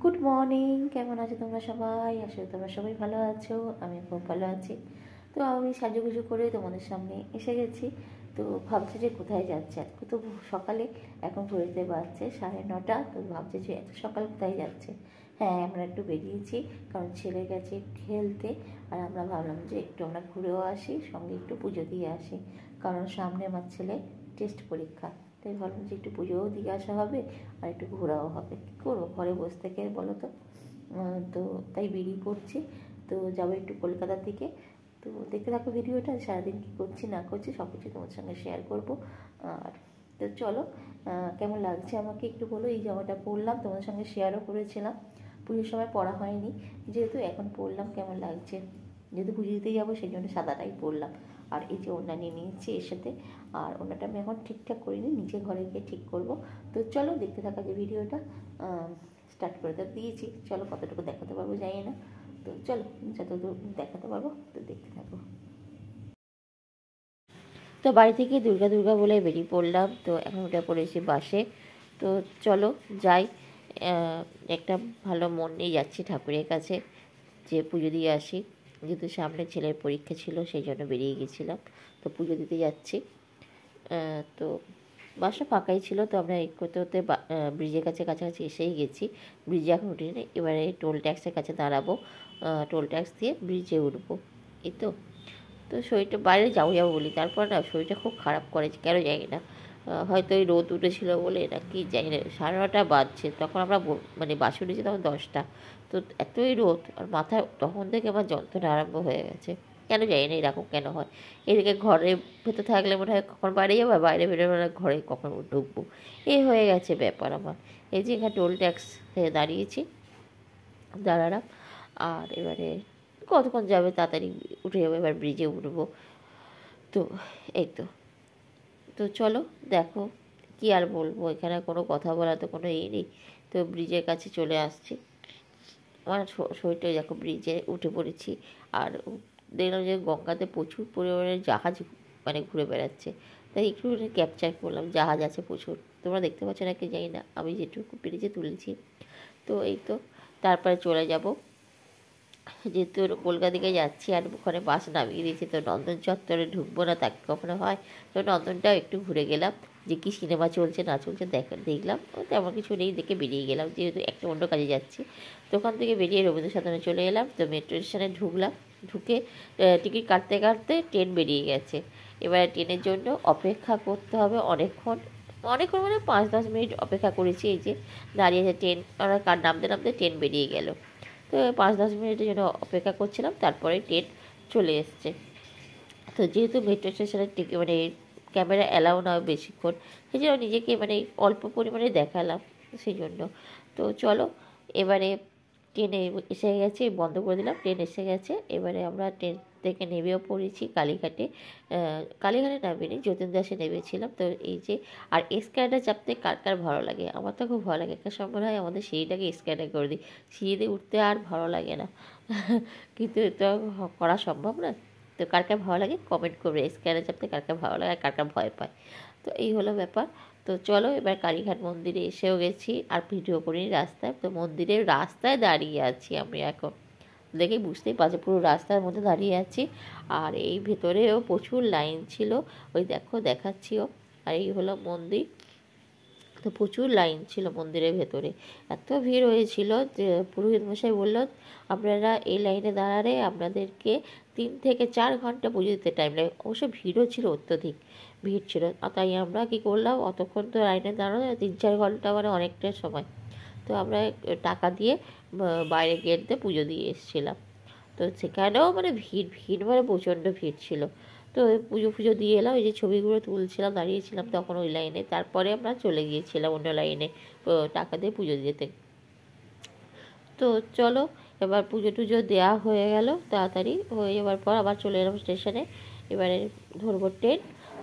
Good morning, কেমন আছো তোমরা সবাই? আসলে তোমরা সবাই ভালো আছো, আমি খুব ভালো আছি। তো আমি সাজুগুজু করে তোমাদের সামনে এসে গেছি। তো ভাবছি যে কোথায় যাচ্ছে, আজকে তো সকালে, এখন ঘুরতে বাজছে 9:30। তো ভাবছি যে এত সকাল কোথায় যাচ্ছে। হ্যাঁ, আমরা একটু বেরিয়েছি, কারণ ছেলে গেছে খেলতে। আর আমরা ভাবলাম যে একটু আমরা ঘুরেও আসি, সঙ্গে একটু পুজো দিয়ে আসি, কারণ সামনে আমার ছেলে টেস্ট পরীক্ষা। তাই ভাবলাম যে একটু পুজোও দিয়ে আসা হবে আর একটু ঘোরাও হবে। কী করবো ঘরে বসে থেকে, বলো তো? তো তাই বেরিয়ে পড়ছি। তো যাবো একটু কলকাতার দিকে। তো দেখতে থাকো ভিডিওটা, সারাদিন কী করছি না করছি সব কিছু তোমার সঙ্গে শেয়ার করবো। আর তো চলো, কেমন লাগছে আমাকে একটু বলো। এই জামাটা পরলাম, তোমাদের সঙ্গে শেয়ারও করেছিলাম। পুজোর সময় পরা হয়নি, যেহেতু এখন পরলাম। কেমন লাগছে? যেহেতু পুজো দিতে যাবো সেই জন্য সাদাটাই পরলাম। আর এই যে ওড়না নিয়ে নিয়েছি এর সাথে। আর ওড়নাটা আমি এখন ঠিকঠাক করিনি, নিচে ঘরে গিয়ে ঠিক করব। তো চলো দেখতে থাকা যে ভিডিওটা স্টার্ট করে দিয়েছি। চলো, কতটুকু দেখাতে পারবো জানি না। তো চলো, যতটুকু দেখাতে পারবো তো দেখতে থাকো। তো বাড়ি থেকে দুর্গা দুর্গা বলে বেরিয়ে পড়লাম। তো এখন উঠে পড়েছি বাসে। তো চলো যাই। একটা ভালো মন নিয়ে যাচ্ছি ঠাকুরের কাছে, যে পুজো দিয়ে আসি। যেহেতু সামনে ছেলের পরীক্ষা ছিল সেই জন্য বেরিয়ে গেছিলাম। তো পুজো দিতে যাচ্ছি। তো বাসটা ফাঁকাই ছিল। তো আমরা এই করতে করতে ব্রিজের কাছাকাছি এসেই গেছি। ব্রিজে এখন উঠিনি, এবারে টোল ট্যাক্সের কাছে দাঁড়াবো। টোল ট্যাক্স দিয়ে ব্রিজে উঠবো। এই তো। তো শরীরটা বাইরে যাবো বলি, তারপর না শরীরটা খুব খারাপ করে, কেন জানি না। হয়তো ওই রোদ উঠেছিল বলে না কি জানি না। 9:30 বাজছে, তখন আমরা মানে বাসে উঠেছি তখন 10টা। তো এতই রোদ, আর মাথায় তখন থেকে আমার যন্ত্রণা আরম্ভ হয়ে গেছে। কেন জানি না এরকম কেন হয়। এদিকে ঘরের ভেতর থাকলে মনে হয় কখন বাইরে যাবো, বাইরে বেরোলে মনে হয় ঘরে কখন ঢুকবো। এই হয়ে গেছে ব্যাপার আমার। এই যে এখানে টোল ট্যাক্স দাঁড়িয়েছি, দাঁড়ালাম। আর এবারে কতক্ষণ যাবে, তাড়াতাড়ি উঠে যাবো, এবার ব্রিজে উঠবো। তো এই তো। তো চলো দেখো, কি আর বলবো, এখানে কোনো কথা বলা তো কোনো নেই। তো ব্রিজের কাছে চলে আসছি। আমার শরীরটা দেখো, ব্রিজে উঠে পড়েছি। আর দেখলাম যে গঙ্গাতে প্রচুর পরিমাণে জাহাজ মানে ঘুরে বেড়াচ্ছে। তাই একটু ক্যাপচার করলাম, জাহাজ আছে প্রচুর। তোমরা দেখতে পাচ্ছ না কি জানি না, আমি যেটুকু পেরেছি তুলেছি। তো এই তো, তারপরে চলে যাব। যেহেতু কলকাতা দিকে যাচ্ছি আর ওখানে বাস নামিয়ে দিয়েছি, তো নন্দন চত্বরে ঢুকবো না তা কখনো হয়। তো নন্দনটাও একটু ঘুরে গেলাম, যে কী সিনেমা চলছে না চলছে দেখলাম। তেমন কিছু নেই, দেখে বেরিয়ে গেলাম, যেহেতু একটা অন্য কাজে যাচ্ছি। তো ওখান থেকে বেরিয়ে রবীন্দ্র সদনে চলে এলাম। তো মেট্রো স্টেশনে ঢুকলাম। ঢুকে টিকিট কাটতে কাটতে ট্রেন বেরিয়ে গেছে। এবারে ট্রেনের জন্য অপেক্ষা করতে হবে অনেকক্ষণ। অনেকক্ষণ মানে 5-10 মিনিট অপেক্ষা করেছি। এই যে দাঁড়িয়ে আছে ট্রেন, আমরা নামতে নামতে ট্রেন বেরিয়ে গেল। তো 5-10 মিনিটের জন্য অপেক্ষা করছিলাম, তারপরে ট্রেন চলে এসছে। তো যেহেতু মেট্রো স্টেশনের মানে ক্যামেরা অ্যালাউ না বেশিক্ষণ, সেই জন্য নিজেকে মানে অল্প পরিমাণে দেখালাম সেই জন্য। তো চলো, এবারে ট্রেনে এসে গেছে, বন্ধ করে দিলাম, ট্রেন এসে গেছে। এবারে আমরা ট্রেন থেকে নেমেও পড়েছি কালীঘাটে। কালীঘাটে নামিনি, যতীন দাসে নেমেছিলাম। তো এই যে, আর স্ক্যানার চাপতে কার কার ভালো লাগে? আমার তো খুব ভালো লাগে। একটা সময় মনে হয় আমাদের সিঁড়িটাকে স্ক্যানার করে দিই, সিঁড়িতে উঠতে আর ভালো লাগে না। কিন্তু এটা করা সম্ভব না। তো কার কার ভালো লাগে কমেন্ট করবে, স্ক্যানার চাপতে কার কার ভালো লাগে আর কার কার ভয় পায়। তো এই হলো ব্যাপার। তো চলো, এবার কালীঘাট মন্দিরে এসেও গেছি, আর ভিডিও করিনি রাস্তায়। তো মন্দিরের রাস্তায় দাঁড়িয়ে আছি আমি এখন, দেখেই বুঝতেই পারছি পুরো রাস্তার মধ্যে দাঁড়িয়ে আছি। আর এই ভেতরেও প্রচুর লাইন ছিল, ওই দেখো দেখাচ্ছিও। আর এই হলো মন্দির। তো প্রচুর লাইন ছিল মন্দিরের ভেতরে, এত ভিড় হয়েছিল যে পুরোহিত মশাই বলল, আপনারা এই লাইনে দাঁড়ালে আপনাদেরকে 3 থেকে 4 ঘন্টা পুজো দিতে টাইম লাগে। অবশ্য ভিড়ও ছিল, অত্যধিক ভিড় ছিল। আর তাই আমরা কী করলাম, অতক্ষণ তো লাইনে দাঁড়ানো 3-4 ঘন্টা মানে অনেকটা সময়। তো আমরা টাকা দিয়ে বাইরে গেট দিয়ে পুজো দিয়ে এসেছিলাম। তো সেখানেও মানে ভিড় ভিড় মানে প্রচণ্ড ভিড় ছিল। তো পুজো ফুজো দিয়ে এলাম, এই যে ছবিগুলো তুলছিলাম, দাঁড়িয়েছিলাম তখন ওই লাইনে। তারপরে আমরা চলে গিয়েছিলাম অন্য লাইনে টাকা দিয়ে পুজো দিতে। তো চলো, এবার পুজো টুজো দেওয়া হয়ে গেল, তাড়াতাড়ি হয়ে যাওয়ার পর আবার চলে এলাম স্টেশনে। এবারে ধরবো ট্রেন।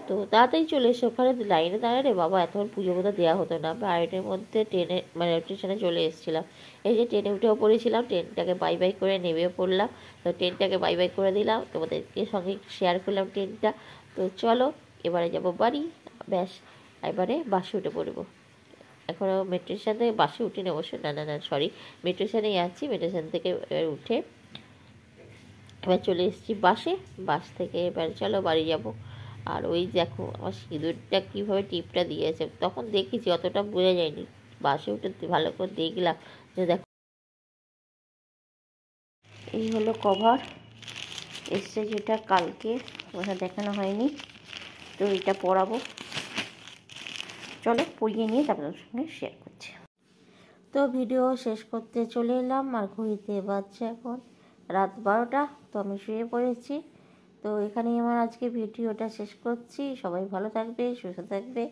তো তাড়াতাড়ি চলে এসে ওখানে লাইনে দাঁড়ালে বাবা, এতক্ষণ পুজো বোধহয় দেওয়া হতো না। আমরা আড়াইটের মধ্যে ট্রেনে মানে স্টেশনে চলে এসেছিলাম। এই যে ট্রেনে উঠেও পড়েছিলাম, ট্রেনটাকে বাই বাই করে নেমেও পড়লাম। তো ট্রেনটাকে বাই বাই করে দিলাম, তোমাদেরকে সঙ্গে শেয়ার করলাম ট্রেনটা। তো চলো, এবারে যাব বাড়ি। ব্যাস, এবারে বাসে উঠে পড়বো। এখনও মেট্রো স্টেশন থেকে বাসে উঠিনি অবশ্য, না সরি, মেট্রো স্টেশনেই আছি। মেট্রো স্টেশন থেকে এবার উঠে এবার চলে এসেছি বাসে। বাস থেকে এবার চলো বাড়ি যাব। আর ওই দেখো আমার সিঁদুরটা কীভাবে টিপটা দিয়েছে, তখন দেখেছি অতটা বোঝা যায়নি, বাসে উঠে ভালো করে দেখলাম যে দেখো এই হলো কভার এসছে, যেটা কালকে ওটা দেখানো হয়নি, তো এটা পরাবো। চলো পরিয়ে নিয়ে তারপর সঙ্গে শেয়ার করছি। তো ভিডিও শেষ করতে চলে এলাম, আর ঘড়িতে বাজছে এখন রাত 12টা। তো আমি শুয়ে পড়েছি। তো এখানেই আমার আজকে ভিডিওটা শেষ করছি। সবাই ভালো থাকবে, সুস্থ থাকবে,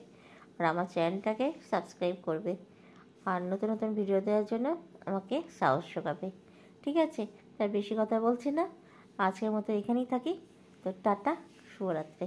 আর আমার চ্যানেলটাকে সাবস্ক্রাইব করবে, আর নতুন নতুন ভিডিও দেওয়ার জন্য আমাকে সাহস যোগাবে। ঠিক আছে, তার বেশি কথা বলছি না, আজকের মতো এখানেই থাকি। তো টাটা, শুভরাত্রি।